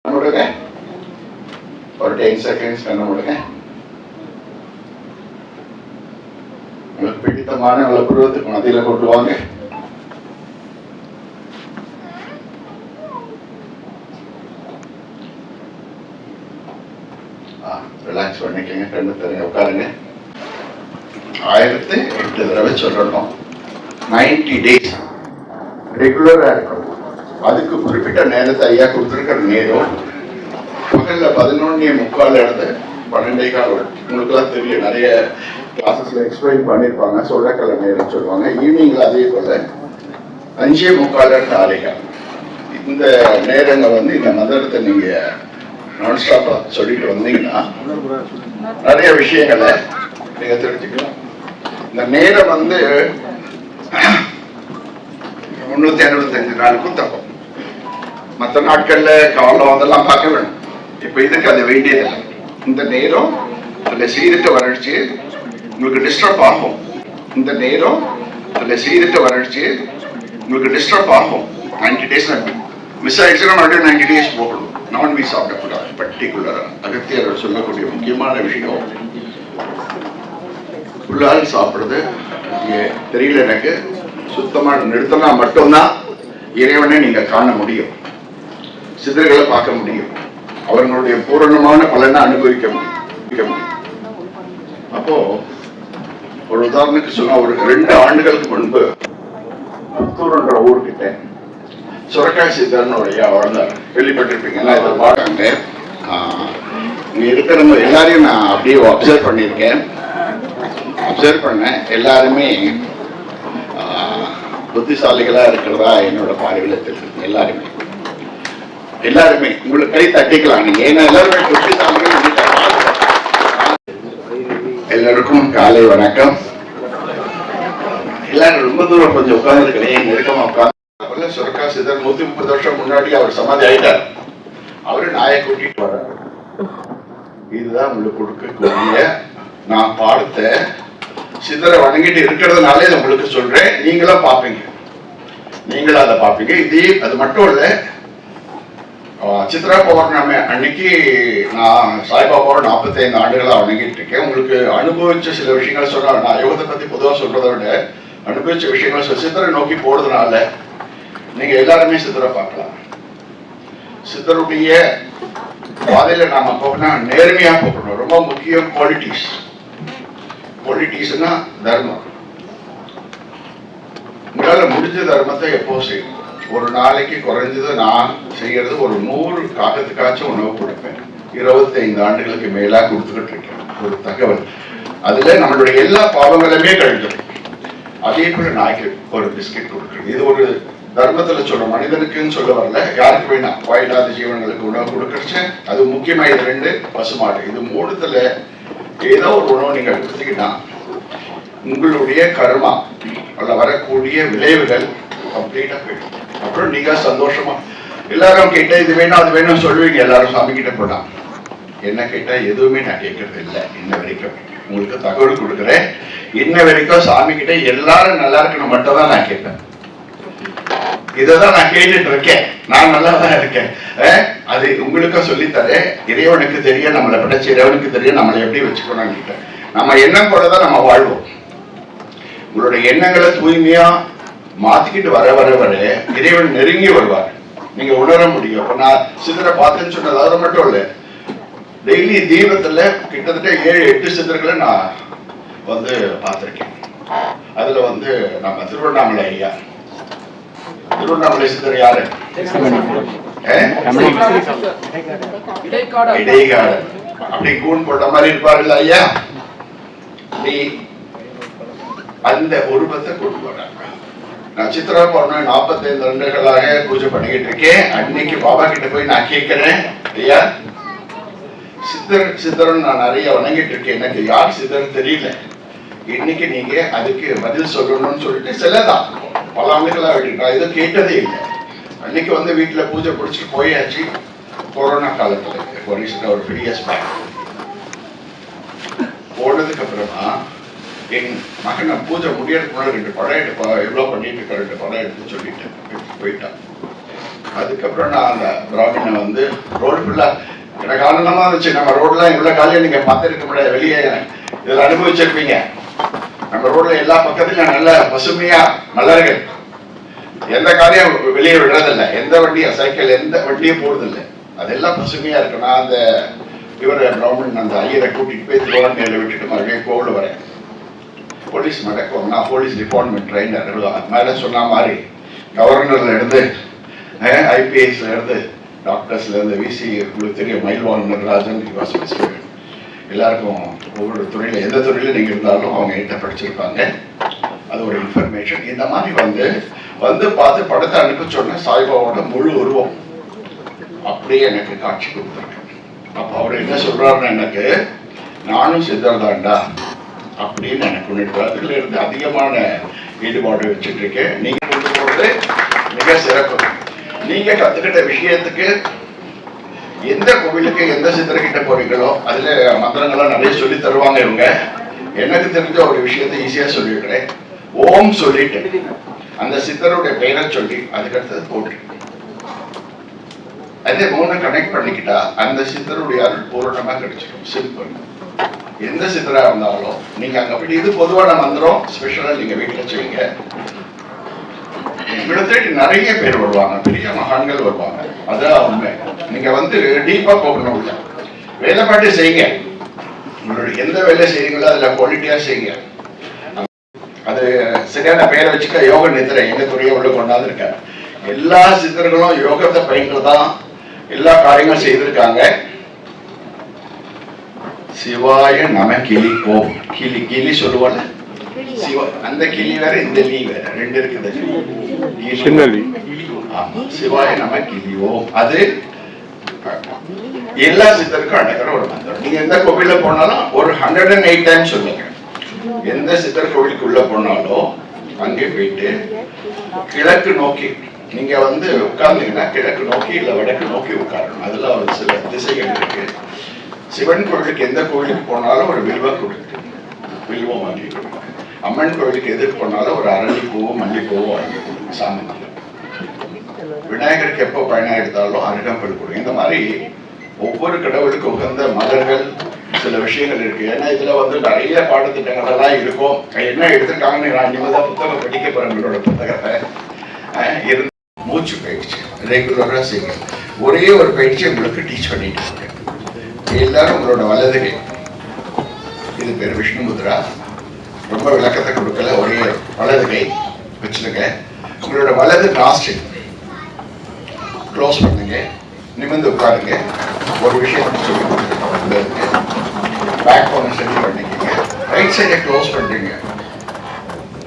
முடுங்க ஒரு 10 செகண்ட்ஸ் கண்ண முடுங்க. உங்களுக்கு பிடித்தமான உலகத்துக்கு மத்தியில கொண்டு வாங்க. ரிலாக்ஸ் பண்ணிக்கங்க. கண்ணு தரங்க, உட்காருங்க. 1008 தடவை சொல்லணும். 90 டேஸ் ரெகுலரா இருக்கணும். அதுக்கு குறிப்பிட்ட நேரத்தை ஐயா கொடுத்துருக்கிற நேரம் பகல்ல 11:45 இடத்து 12:15. உங்களுக்குலாம் தெரியும், நிறைய கிளாஸஸ்ல எக்ஸ்பிளைன் பண்ணியிருப்பாங்க. சொல்லக்கல நேரம் சொல்லுவாங்க. ஈவினிங்ல அதே போல 5:45 இடத்து 6:00. இந்த நேரங்கள் இந்த மந்திரத்தை நீங்க நான்ஸ்டாப்பா சொல்லிட்டு வந்தீங்கன்னா நிறைய விஷயங்களை நீங்க தெரிஞ்சுக்கலாம். இந்த நேரம் 365 நாளுக்கும் தக்கும். மற்ற நாட்கள்ல காலம் அதெல்லாம் பார்க்க வேணும். இப்ப இதுக்கு அது வேண்டியதில்லை. இந்த நேரம் அதுல சீரற்ற வறட்சி உங்களுக்கு டிஸ்டர்ப் ஆகும். இந்த நேரம் அதுல சீரற்ற வறட்சி உங்களுக்கு டிஸ்டர்ப் ஆகும். 90 டேஸ் மிஸ் ஆயிடுச்சுன்னா மறுபடியும் 90 டேஸ் போகணும். நான்வெஜ் சாப்பிடக்கூடாது. பர்டிகுலரா அகத்தியர் சொல்லக்கூடிய முக்கியமான விஷயம், புல்லால் சாப்பிடுறது தெரியல எனக்கு. சுத்தமா நிறுத்தினா மட்டும்தான் இறைவனை நீங்க காண முடியும், சிதறுகளை பார்க்க முடியும், அவர்களுடைய பூரணமான பலனை அனுபவிக்க முடியும். அப்போ ஒரு உதாரணத்துக்கு சொன்னா, ஒரு 2 ஆண்டுகளுக்கு முன்பு புத்தூர்ன்ற ஊர்கிட்ட சுரக்காய் சித்தர்னு வளர்ந்தார். கேள்விப்பட்டிருப்பீங்கன்னா இதை பார்க்காங்க. இங்க இருக்கிறவங்க எல்லாரையும் நான் அப்படியே அப்சர்வ் பண்ணியிருக்கேன். அப்சர்வ் பண்ண எல்லாருமே புத்திசாலிகளா இருக்கிறதா என்னோட பார்வையில் தெரியுது. எல்லாருமே உங்களுக்கு கை தட்டிக்கலாம் நீங்க, ஏன்னா எல்லாருமே புத்திசாலிகள். எல்லாருக்கும் காலை வணக்கம். எல்லாரும் ரொம்ப தூரம் கொஞ்சம் உட்கார்ந்துருக்கேன், நெருக்கமா உட்கார்ந்து. சுரக்கா சிதர் 130 வருஷம் முன்னாடி அவர் சமாதி ஆயிட்டார். அவரு நாயை கூட்டிட்டு வர்றாரு. இதுதான் உங்களுக்கு கொடுக்கக்கூடிய நான் பார்த்த சிதரை வணங்கிட்டு இருக்கிறதுனால இதை உங்களுக்கு சொல்றேன். நீங்களும் பார்ப்பீங்க, நீங்களும் அதை பார்ப்பீங்க. இது அது மட்டும் இல்ல, சித்ரா பௌர்ணமி அன்னைக்கு நான் சாய்பாபாவோட 45 ஆண்டுகளா வணங்கிட்டு இருக்கேன். உங்களுக்கு அனுபவிச்ச சில விஷயங்கள் சொல்ற, நான் யோகத்தை பத்தி பொதுவாக சொல்றதை விட அனுபவிச்ச விஷயங்கள் சித்தரை நோக்கி போறதுனால நீங்க எல்லாருமே சித்தரை பார்க்கலாம். சித்தருடைய பாதையில நாம போகணும், நேர்மையா போகணும். ரொம்ப முக்கியம் குவாலிட்டிஸ். குவாலிட்டிஸ்னா தர்மம். உங்களால முடிஞ்ச தர்மத்தை எப்போ செய்யணும். ஒரு நாளைக்கு குறைஞ்சது நான் செய்யறது ஒரு 100 காகத்துக்காச்சும் உணவு கொடுப்பேன். 25 ஆண்டுகளுக்கு மேலா கொடுத்துக்கிட்டு இருக்கேன். ஒரு தகவல் அதுல நம்மளுடைய எல்லா பாவங்களுமே கழிஞ்சிடும். அதே போல நாய்க்கு ஒரு பிஸ்கெட் கொடுக்குறது, இது ஒரு தர்மத்துல சொல்ற, மனிதனுக்குன்னு சொல்ல வரல, யாருக்கு வேணா வாயில்லாத ஜீவன்களுக்கு உணவு கொடுக்கறச்சு. அது முக்கியமா இது 2 பசுமாடு. இது 3த்துல ஏதோ ஒரு உணவு நீங்க கொடுத்தீங்கன்னா உங்களுடைய கர்மா அல்ல வரக்கூடிய விளைவுகள் கம்ப்ளீட்டா போயிடும். அப்புறம் நீங்க சந்தோஷமா எல்லாரும் கேட்டா இது வேணும் அது வேணும் சொல்லுவீங்க. எல்லாரும் சாமி கிட்ட போனா என்ன கேட்டா எதுவுமே நான் கேட்கறது இல்லை. இன்ன வரைக்கும் உங்களுக்கு தகவல் கொடுக்குறேன். இன்ன வரைக்கும் சாமி கிட்ட எல்லாரும் நல்லா இருக்கணும் மட்டும் தான் நான் கேட்பேன். இததான் நான் கேட்டுட்டு இருக்கேன். நான் நல்லா தான் இருக்கேன். அது உங்களுக்கும் சொல்லித்தரேன். இறைவனுக்கு தெரியும், நம்மளை படைச்ச இறைவனுக்கு தெரியும் நம்மளை எப்படி வச்சுக்கணும். நம்ம எண்ணம் போலதான் நம்ம வாழ்வோம். உங்களுடைய எண்ணங்களை தூய்மையா மாத்திக்கிட்டு வர வர வர இறைவன் நெருங்கி வருவார். நீங்க உணர முடியும். அப்ப நான் சித்தரை பார்த்தேன்னு சொன்னது அது மட்டும் இல்ல, டெய்லி தீபத்துல கிட்டத்தட்ட 7-8 சித்தர்களை நான் பார்த்திருக்கேன். அதுல நம்ம திருவண்ணாமலை ஐயா, திருவண்ணாமலை சித்தர் யாரு? இடைக்காடு. அப்படி கூண் போட்ட மாதிரி இருப்பார்கள் ஐயா. அந்த உருவத்தை கொண்டு வராங்க. நான் சித்ரா பௌர்ணமி 45 ஆண்டுகளாக பூஜை பண்ணிக்கிட்டு இருக்கேன். அன்னைக்கு பாபா கிட்ட போய் நான் கேட்கிறேன், ஐயா சித்தர் நான் நிறைய வணங்கிட்டு இருக்கேன், எனக்கு யார் சித்தர் தெரியல, இன்னைக்கு நீங்க அதுக்கு பதில் சொல்லணும்னு சொல்லிட்டு சிலதான் பல ஆண்டுகளா விட்டுட்டா இதை கேட்டதே இல்லை. அன்னைக்கு வீட்டுல பூஜை பிடிச்சிட்டு போயாச்சு. கொரோனா காலத்துல ஒரு 3 இயர்ஸ் பேக் போனதுக்கு அப்புறமா என் மகனை பூஜை முடியறதுக்கு முன்னாடி 2 படம் எடுப்பா, எவ்வளவு பண்ணிட்டு இருக்க 2 படம் எடுத்து சொல்லிட்டு போயிட்டான். அதுக்கப்புறம் நான் அந்த பிராமினை ரோல் எனக்கு ஆனந்தமா இருந்துச்சு. நம்ம ரோட்லாம் இவ்வளவு காலையில் நீங்க பார்த்துருக்க முடியாது, வெளியே இதில் அனுபவிச்சிருப்பீங்க. நம்ம ரோட்ல எல்லா பக்கத்துலயும் நல்ல பசுமையா மலர்கள், எந்த காரியம் வெளியே விடுறதில்லை, எந்த வண்டியும் சைக்கிள் எந்த வண்டியும் போறதில்லை, அதெல்லாம் பசுமையா இருக்கு. நான் அந்த இவரை பிராமணன் அந்த ஐயரை கூட்டிட்டு போய் திருவாரூரில் விட்டுட்டு மறுபடியும் கோவில் வரேன். போலீஸ் நடக்கும், நான் போலீஸ் டிபார்ட்மெண்ட் ட்ரெயினர். மேலே சொன்ன மாதிரி கவர்னர்ல இருந்து ஐபிஎஸ்ல இருந்து டாக்டர்ஸ்ல இருந்து விசி, உங்களுக்கு தெரியும் மயில்வான் நடராஜன், எல்லாருக்கும் ஒவ்வொரு துறையில எந்த துறையில நீங்க இருந்தாலும் அவங்க கிட்ட படிச்சிருப்பாங்க. அது ஒரு இன்ஃபர்மேஷன். இந்த மாதிரி வந்து பார்த்து படத்தை அனுப்ப சொன்ன சாய்பாவோட முழு உருவம் அப்படியே எனக்கு காட்சி கொடுத்துருக்கு. அப்ப அவர் என்ன சொல்றாருன்னு, எனக்கு நானும் சித்தர் தாண்டா அப்படின்னு எனக்கு ஒன்று, அதுல இருந்து அதிகமான ஈடுபாடு வச்சுட்டு இருக்கேன். நீங்க கொண்டு போறது மிக சிறப்பு. நீங்க கத்துக்கிட்ட விஷயத்துக்கு எந்த கோவிலுக்கு எந்த சித்தர்கிட்ட போறீங்களோ அதுல மந்திரங்கள்லாம் நிறைய சொல்லி தருவாங்க இவங்க. எனக்கு தெரிஞ்ச ஒரு விஷயத்தை ஈஸியா சொல்லிடுறேன். ஓம் சொல்லிட்டு அந்த சித்தருடைய பெயரை சொல்லி அதுக்கடுத்தது போட்டு அதே மூணு கனெக்ட் பண்ணிக்கிட்டா அந்த சித்தருடைய அருள் பூரணமா கிடைச்சிடும். சிம்பிள். எந்த சித்தரா இருந்தாலும் நீங்க அங்க அப்படி, இது பொதுவான மந்திரம், ஸ்பெஷலா நீங்க வீட்டுல செய்யுங்க. இவ்வளவு நிறைய பேர் வருவாங்க, பெரிய மகான்கள் வருவாங்க. அதான் உண்மை. நீங்க டீப்பா போகணும். இல்ல வேலை பாட்டு செய்யுங்க, உங்களுடைய எந்த வேலை செய்யுங்களோ அதுல குவாலிட்டியா செய்யுங்க. அது சரியான பெயரை வச்சுக்க யோக நித்திரை எங்க துறையை உள்ள கொண்டாந்து இருக்காங்க. எல்லா சித்தர்களும் யோகத்தை பயின்றதான் எல்லா காரியங்களும் செய்திருக்காங்க. சிவாய நம கிளி ஓம். கிளி கிளி சொல்லுவாங்க. அந்த கிளி வேற, இந்த லீ வேற, ரெண்டு இருக்குது. சிவாய நம கிளி ஓம். அது எல்லா சித்தருக்கும் அடக்கிற ஒரு மந்திரம். நீங்க எந்த கோவில போனாலும் ஒரு 108 டைம் சொல்லுங்க. எந்த சித்தர் கோவிலுக்கு உள்ள போனாலும் அங்கே போயிட்டு கிழக்கு நோக்கி நீங்க உட்கார்ந்தீங்கன்னா கிழக்கு நோக்கி இல்ல வடக்கு நோக்கி உட்காரணும். அதுல ஒரு சில திசைகள் இருக்கு. சிவன் கோவிலுக்கு எந்த கோவிலுக்கு போனாலும் ஒரு வில்வம் கொடுத்து வில்வம் வாங்கி கொடுக்கும். அம்மன் கோவிலுக்கு எதுக்கு போனாலும் ஒரு அரளிப்பூவோ மல்லிப்பூவோ வாங்கி கொடுக்கும் சாமி. விநாயகருக்கு எப்போ பயணம் எடுத்தாலும் அருகம்புல் கொடுக்கும். இந்த மாதிரி ஒவ்வொரு கடவுளுக்கு உகந்த மலர்கள் சில விஷயங்கள் இருக்கு. ஏன்னா இதுல நிறைய பாடத்திட்டங்கள் எல்லாம் இருக்கும். என்ன எடுத்திருக்காங்கன்னு நான் இனிமேதான் புத்தகம் படிக்க போறேன். உங்களோட புத்தகத்தை இருந்து மூச்சு பயிற்சி ரெகுலரா செய்யுங்க. ஒரே ஒரு பயிற்சி உங்களுக்கு டீச் பண்ணிட்டு இருக்கேன். எல்லாரும் உங்களோட வலது கை, இது பேர் விஷ்ணு முத்ரா, ரொம்ப விளக்கத்தை கொடுக்கல, ஒரே வலது கை வச்சுருங்க. உங்களோட வலது நாஸ்ட்ரில் க்ளோஸ் பண்ணுங்க, நிமிர்ந்து உட்காருங்க. ஒரு விஷயம் சொல்லி கொடுத்துருக்கோம். பேக் போன சரி பண்ணிக்கங்க. ரைட் சைடை க்ளோஸ் பண்ணுறீங்க.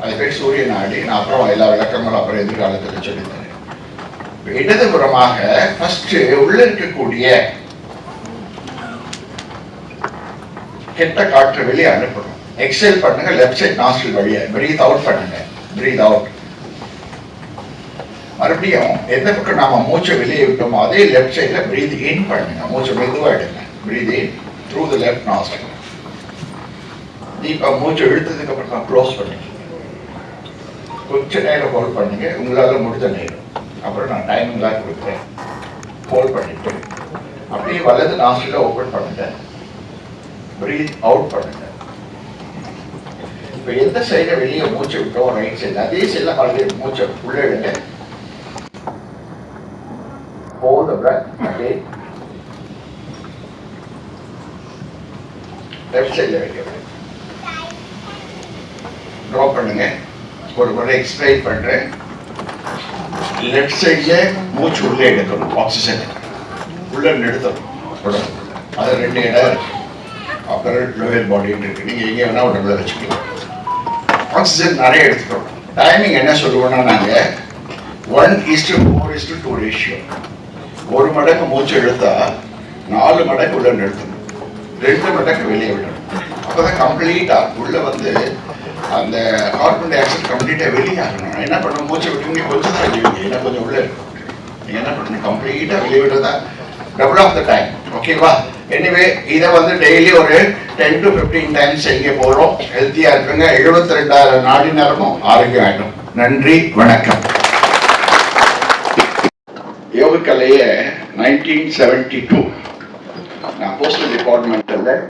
அது பேர் சூரிய நாடி. நான் அப்புறம் எல்லா விளக்கங்களும் அப்புறம் எதிர்காலத்தில் சொல்லித்தரேன். இடதுபுறமாக ஃபர்ஸ்ட் உள்ள இருக்கக்கூடிய கெட்ட காற்று வெளியே அனுப்பணும். எக்ஸேல் பண்ணுங்க. லெஃப்ட் சைட் நாஸ்ட்ரில் வழியா பிரீத் அவுட் பண்ணுங்க. Breathe out. மறுபடியும் எந்த பக்கம் நாம மூச்சை வெளியே விட்டோமோ அதே லெஃப்ட் சைட்ல பிரீத் இன் பண்ணுங்க. மூச்சை மெதுவா எடுங்க. Breathe in through the left nostril. இப்ப மூச்சை இழுத்ததுக்கு அப்புறம் க்ளோஸ் பண்ணிக்கங்க. கொஞ்ச நேரம் ஹோல்ட் பண்ணுங்க, உங்களால முடிஞ்ச நேரம். அப்புறம் நான் டைமிங்லாம் கொடுக்குறேன். ஹோல்ட் பண்ணிட்டு அப்படியே வலது நாஸ்ட்ரில ஓபன் பண்ணுங்க. பிரீத் அவுட் பண்ணுங்க. இப்ப எந்த சைட வெளியே மூச்சை விட்டோம், ரைட் சைடு, அதே சைட்ல மறுபடியும் மூச்சை உள்ள எடுங்க. Hold the breath again. Left சைட்ல வைக்க ட்ராப் பண்ணுங்க. ஒரு முறை எக்ஸ்பிளைன் பண்றேன். லெஃப்ட் சைட்ல மூச்சு உள்ளே எடுக்கணும். ஆக்சிஜன் உள்ள நிறுத்தணும். அது ரெண்டு இடம் இருக்கு. அப்பர் லோயர் பாடின்னு இருக்கு. நீங்க எங்கே வேணா உடம்புல வச்சுக்கலாம். ஆக்சிஜன் நிறைய எடுத்துக்கணும். டைமிங் என்ன சொல்லுவோம்னா நாங்க 1:4:2 ரேஷியோ. ஒரு மடங்கு மூச்சு இழுத்தா 4 மடங்கு உள்ள நிறுத்தணும். 2 மடங்கு வெளியே விடணும். அப்பதான் கம்ப்ளீட்டா உள்ள அந்த கார்பன் டை ஆக்சைடு கம்ப்ளீட்டா வெளியாகணும். என்ன பண்ணணும், மூச்சை விட்டுங்க கொஞ்சம் தான் வெளியே, என்ன கொஞ்சம் உள்ள இருக்கும். நீங்க என்ன பண்ணணும், கம்ப்ளீட்டா வெளியே விடுறதா டபுள் ஆஃப் த டைம். ஓகேவா? எனிவே இதை டெய்லி ஒரு 10 to 15 டைம்ஸ் செய்ய போறோம். ஹெல்த்தியா இருக்குங்க. 72,000 நாடி நரமும் ஆரோக்கியம் ஆயிடும். நன்றி, வணக்கம். யோகக்கலையை 1972 போஸ்டல் டிபார்ட்மெண்ட்டில்